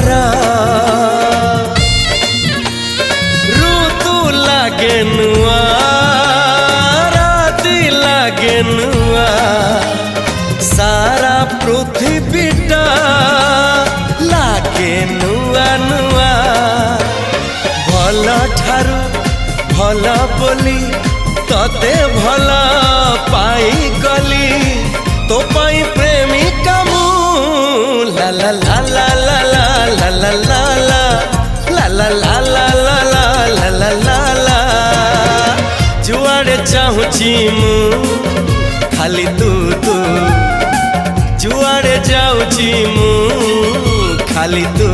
सारा ऋतु लागे नुआ राति लागे नुआ सारा पृथ्वीटा लागे नुआ नुआ भल ठारू भल बोली तते भल पाई गली तो पाई प्रेमिका मु ला ला ला ला ला ला ला ला ला ला ला ला ला ला ला ला ला जुआड़े चाहूची मु खाली तू तू जुआड़े जाऊची मु खाली तू।